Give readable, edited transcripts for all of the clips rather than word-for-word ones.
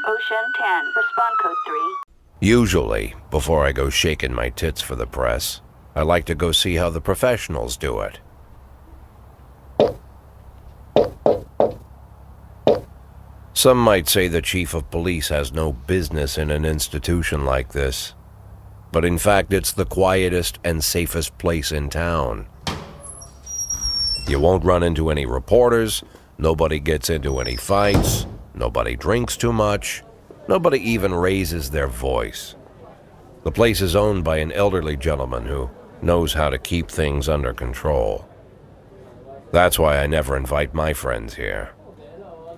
Ocean 10. Respond code 3. Usually, before I go shaking my tits for the press, I like to go see how the professionals do it. Some might say the chief of police has no business in an institution like this, but in fact it's the quietest and safest place in town. You won't run into any reporters, nobody gets into any fights, nobody drinks too much, nobody even raises their voice. The place is owned by an elderly gentleman who knows how to keep things under control. That's why I never invite my friends here.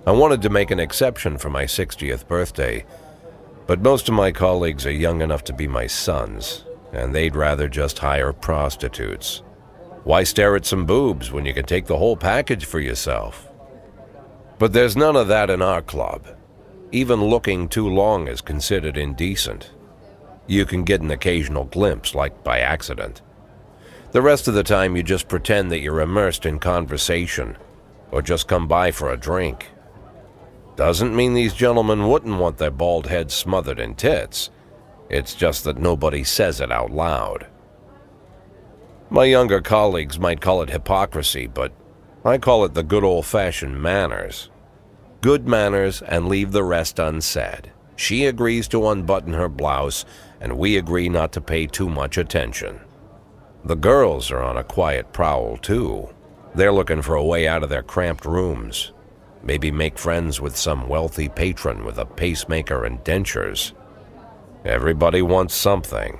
I wanted to make an exception for my 60th birthday, but most of my colleagues are young enough to be my sons, and they'd rather just hire prostitutes. Why stare at some boobs when you can take the whole package for yourself? But there's none of that in our club. Even looking too long is considered indecent. You can get an occasional glimpse, like by accident. The rest of the time you just pretend that you're immersed in conversation, or just come by for a drink. Doesn't mean these gentlemen wouldn't want their bald heads smothered in tits. It's just that nobody says it out loud. My younger colleagues might call it hypocrisy, but I call it the good old-fashioned manners. Good manners and leave the rest unsaid. She agrees to unbutton her blouse, and we agree not to pay too much attention. The girls are on a quiet prowl, too. They're looking for a way out of their cramped rooms. Maybe make friends with some wealthy patron with a pacemaker and dentures. Everybody wants something.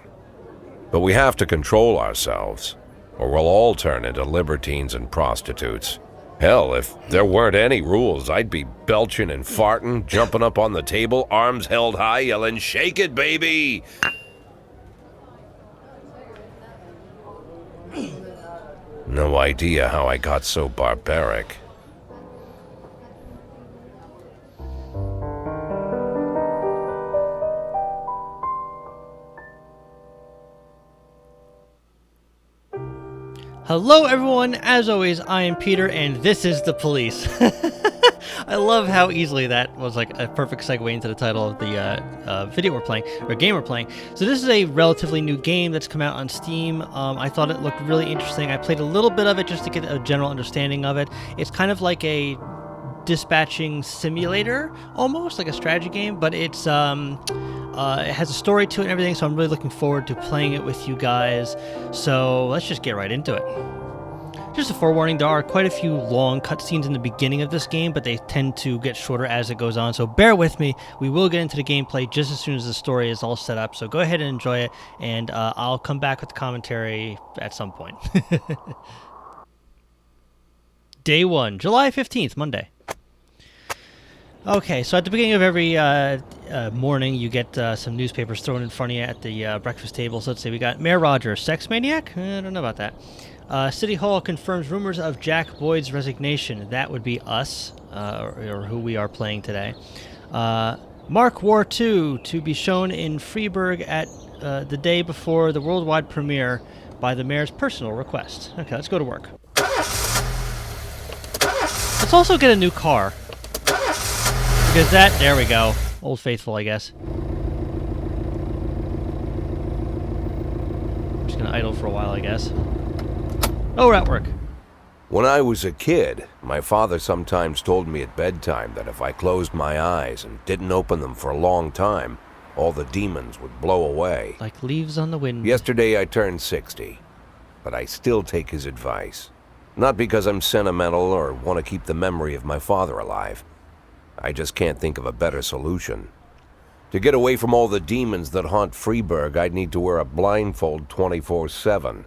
But we have to control ourselves, or we'll all turn into libertines and prostitutes. Hell, if there weren't any rules, I'd be belching and farting, jumping up on the table, arms held high, yelling, "Shake it, baby!" No idea how I got so barbaric. Hello everyone, as always, I am Peter, and this is The Police. I love how easily that was like a perfect segue into the title of the video we're playing, or game we're playing. So this is a relatively new game that's come out on Steam. I thought it looked really interesting. I played a little bit of it just to get a general understanding of it. It's kind of like a dispatching simulator, almost like a strategy game, but it's it has a story to it and everything, so I'm really looking forward to playing it with you guys. So let's just get right into it. Just a forewarning, there are quite a few long cutscenes in the beginning of this game, but they tend to get shorter as it goes on, so bear with me. We will get into the gameplay just as soon as the story is all set up, so go ahead and enjoy it, and I'll come back with the commentary at some point. Day 1, July 15th, Monday. Okay, so at the beginning of every morning, you get some newspapers thrown in front of you at the breakfast table. So let's see, we got Mayor Rogers, sex maniac? I don't know about that. City Hall confirms rumors of Jack Boyd's resignation. That would be us, or who we are playing today. Mark War 2 to be shown in Freiburg at the day before the worldwide premiere by the mayor's personal request. Okay, let's go to work. Let's also get a new car. Because there we go. Old Faithful, I guess. I'm just gonna idle for a while, I guess. Oh, we're at work. When I was a kid, my father sometimes told me at bedtime that if I closed my eyes and didn't open them for a long time, all the demons would blow away. Like leaves on the wind. Yesterday I turned 60, but I still take his advice. Not because I'm sentimental or want to keep the memory of my father alive. I just can't think of a better solution. To get away from all the demons that haunt Freiburg, I'd need to wear a blindfold 24/7.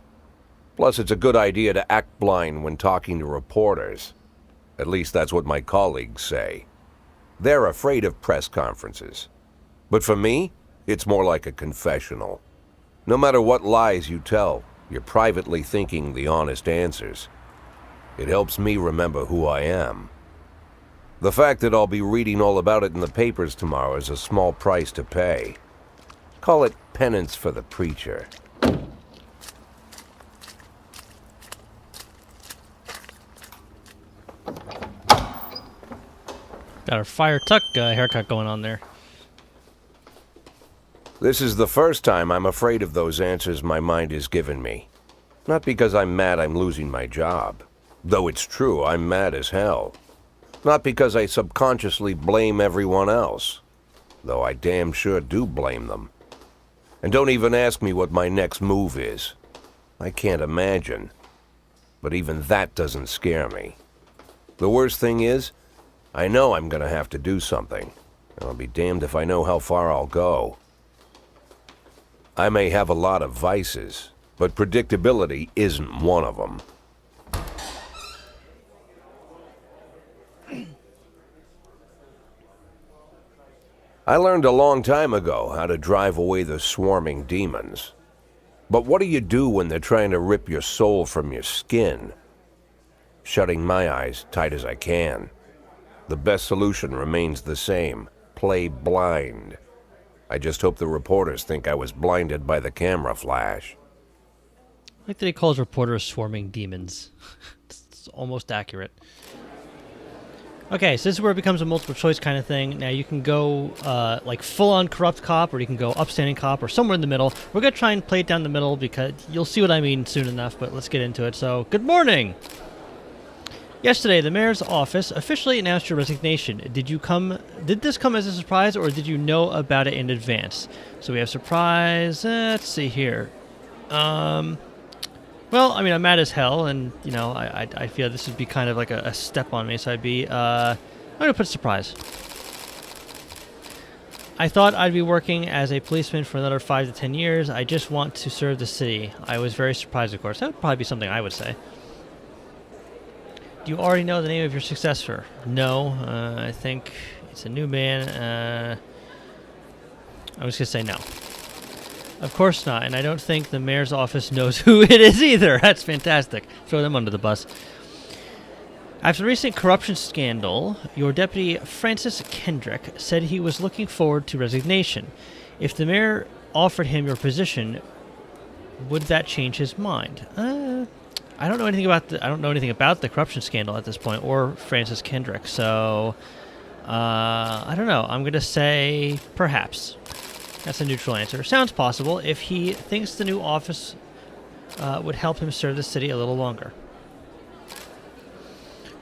Plus, it's a good idea to act blind when talking to reporters. At least that's what my colleagues say. They're afraid of press conferences. But for me, it's more like a confessional. No matter what lies you tell, you're privately thinking the honest answers. It helps me remember who I am. The fact that I'll be reading all about it in the papers tomorrow is a small price to pay. Call it penance for the preacher. Got a Friar Tuck haircut going on there. This is the first time I'm afraid of those answers my mind has given me. Not because I'm mad I'm losing my job. Though it's true, I'm mad as hell. Not because I subconsciously blame everyone else. Though I damn sure do blame them. And don't even ask me what my next move is. I can't imagine. But even that doesn't scare me. The worst thing is, I know I'm gonna have to do something. I'll be damned if I know how far I'll go. I may have a lot of vices, but predictability isn't one of them. I learned a long time ago how to drive away the swarming demons. But what do you do when they're trying to rip your soul from your skin? Shutting my eyes tight as I can. The best solution remains the same. Play blind. I just hope the reporters think I was blinded by the camera flash. I like that he calls reporters swarming demons. It's almost accurate. Okay, so this is where it becomes a multiple choice kind of thing. Now you can go like full-on corrupt cop, or you can go upstanding cop, or somewhere in the middle. We're going to try and play it down the middle because you'll see what I mean soon enough, but let's get into it. So, good morning! Yesterday, the mayor's office officially announced your resignation. Did this come as a surprise, or did you know about it in advance? So we have surprise, let's see here. Well, I mean, I'm mad as hell, and, you know, I feel this would be kind of like a step on me, so I'd be, I'm going to put surprise. I thought I'd be working as a policeman for another 5 to 10 years. I just want to serve the city. I was very surprised, of course. That would probably be something I would say. Do you already know the name of your successor? No, I think it's a new man. I'm just going to say no. Of course not, and I don't think the mayor's office knows who it is either. That's fantastic. Throw them under the bus. After the recent corruption scandal, your deputy, Francis Kendrick, said he was looking forward to resignation. If the mayor offered him your position, would that change his mind? I don't know anything about the corruption scandal at this point, or Francis Kendrick, so I don't know. I'm going to say perhaps. That's a neutral answer. Sounds possible if he thinks the new office would help him serve the city a little longer.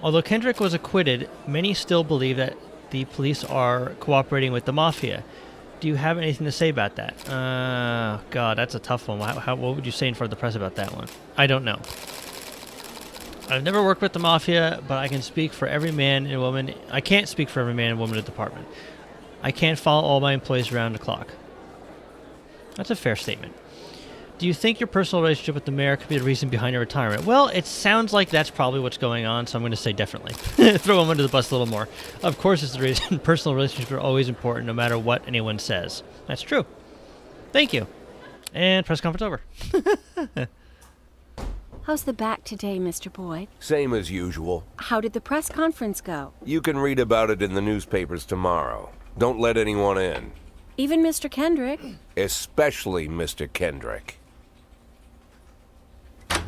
Although Kendrick was acquitted, many still believe that the police are cooperating with the mafia. Do you have anything to say about that? God, that's a tough one. What would you say in front of the press about that one? I don't know. I've never worked with the mafia, but I can speak for every man and woman. I can't speak for every man and woman in the department. I can't follow all my employees around the clock. That's a fair statement. Do you think your personal relationship with the mayor could be the reason behind your retirement? Well, it sounds like that's probably what's going on, so I'm going to say definitely. Throw him under the bus a little more. Of course it's the reason. Personal relationships are always important, no matter what anyone says. That's true. Thank you. And press conference over. How's the back today, Mr. Boyd? Same as usual. How did the press conference go? You can read about it in the newspapers tomorrow. Don't let anyone in. Even Mr. Kendrick? Especially Mr. Kendrick. I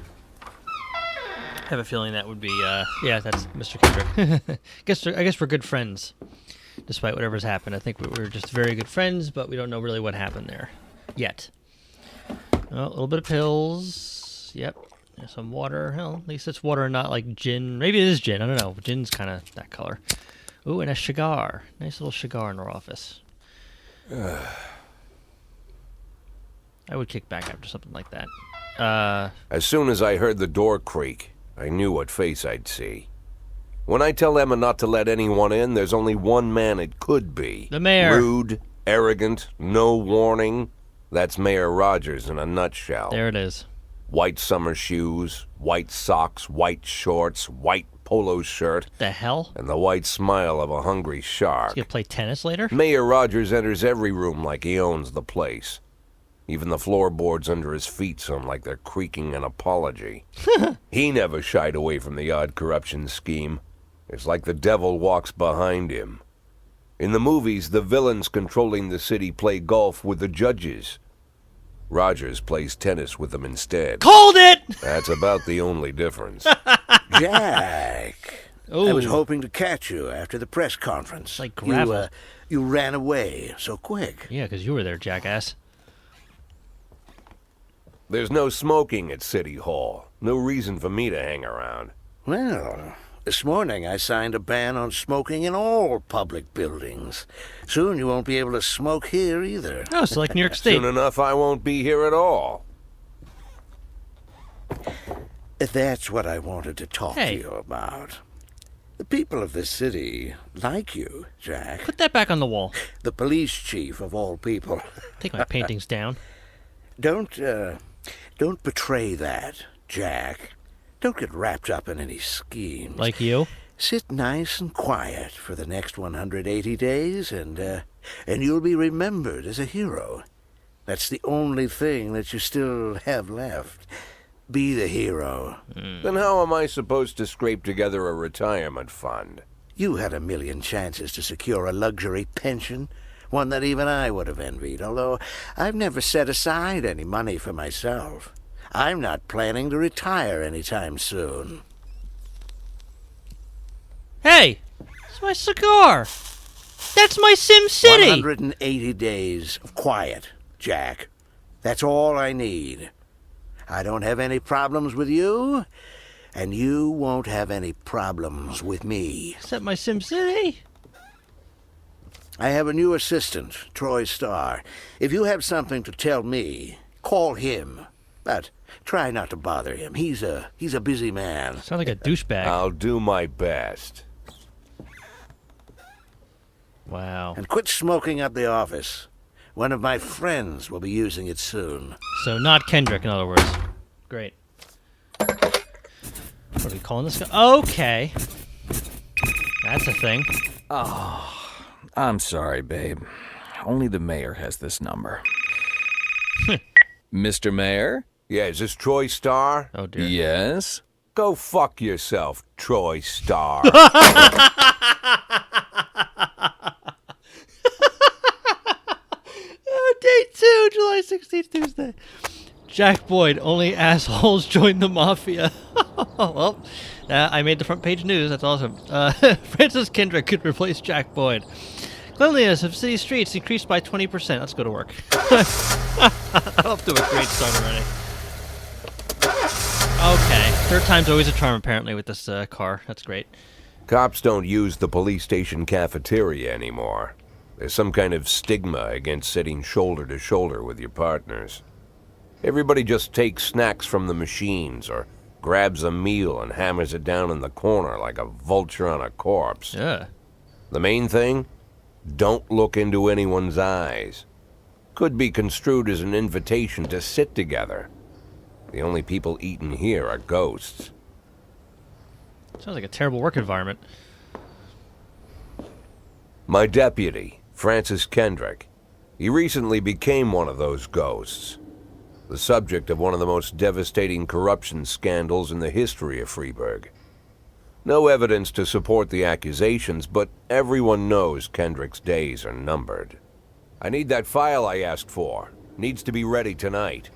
have a feeling that would be, yeah, that's Mr. Kendrick. I guess we're good friends, despite whatever's happened. I think we're just very good friends, but we don't know really what happened there yet. Well, a little bit of pills. Yep. There's some water. Well, at least it's water and not like gin. Maybe it is gin. I don't know. Gin's kind of that color. Ooh, and a cigar. Nice little cigar in our office. I would kick back after something like that. As soon as I heard the door creak, I knew what face I'd see. When I tell Emma not to let anyone in, there's only one man it could be. The mayor. Rude, arrogant, no warning. That's Mayor Rogers in a nutshell. There it is. White summer shoes, white socks, white shorts, white polo shirt. The hell? And the white smile of a hungry shark. He's gonna play tennis later? Mayor Rogers enters every room like he owns the place. Even the floorboards under his feet sound like they're creaking an apology. He never shied away from the odd corruption scheme. It's like the devil walks behind him. In the movies, the villains controlling the city play golf with the judges. Rogers plays tennis with them instead. Called it! That's about the only difference. Jack, I was Oh. hoping to catch you after the press conference. Like gravel. You ran away so quick. Yeah, because you were there, jackass. There's no smoking at City Hall. No reason for me to hang around. Well, this morning I signed a ban on smoking in all public buildings. Soon you won't be able to smoke here either. Oh, so like New York State. Soon enough, I won't be here at all. That's what I wanted to talk Hey. to you about. The people of this city like you, Jack. Put that back on the wall. The police chief of all people. Take my paintings down. Don't betray that, Jack. Don't get wrapped up in any schemes. Like you. Sit nice and quiet for the next 180 days, and you'll be remembered as a hero. That's the only thing that you still have left. Be the hero. Then how am I supposed to scrape together a retirement fund? You had a million chances to secure a luxury pension, one that even I would have envied, although I've never set aside any money for myself. I'm not planning to retire anytime soon. Hey! It's my cigar! That's my Sim City! 180 days of quiet, Jack. That's all I need. I don't have any problems with you, and you won't have any problems with me. Is that my Sim City? I have a new assistant, Troy Starr. If you have something to tell me, call him. But try not to bother him. He's a busy man. Sound like a douchebag. I'll do my best. Wow. And quit smoking up the office. One of my friends will be using it soon. So not Kendrick, in other words. Great. What are we calling this guy? Okay. That's a thing. I'm sorry, babe. Only the mayor has this number. Mr. Mayor? Yeah, is this Troy Starr? Oh dear. Yes? Go fuck yourself, Troy Starr. Date 2, July 16th, Tuesday. Jack Boyd, only assholes join the mafia. Well, I made the front page news. That's awesome. Francis Kendrick could replace Jack Boyd. Cleanliness of city streets increased by 20%. Let's go to work. I'm up to a great start already. Okay. Third time's always a charm, apparently, with this car. That's great. Cops don't use the police station cafeteria anymore. There's some kind of stigma against sitting shoulder to shoulder with your partners. Everybody just takes snacks from the machines or grabs a meal and hammers it down in the corner like a vulture on a corpse. Yeah. The main thing? Don't look into anyone's eyes. Could be construed as an invitation to sit together. The only people eating here are ghosts. Sounds like a terrible work environment. My deputy, Francis Kendrick, he recently became one of those ghosts. The subject of one of the most devastating corruption scandals in the history of Freeburg. No evidence to support the accusations, but everyone knows Kendrick's days are numbered. I need that file I asked for. Needs to be ready tonight.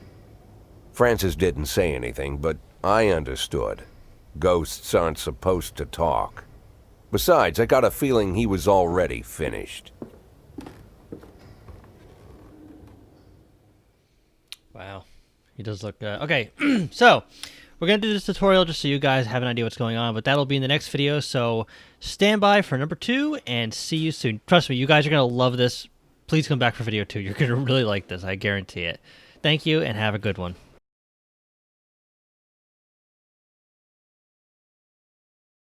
Francis didn't say anything, but I understood. Ghosts aren't supposed to talk. Besides, I got a feeling he was already finished. Wow. He does look... okay, so we're going to do this tutorial just so you guys have an idea what's going on, but that'll be in the next video, so stand by for number 2 and see you soon. Trust me, you guys are going to love this. Please come back for video 2. You're going to really like this. I guarantee it. Thank you, and have a good one.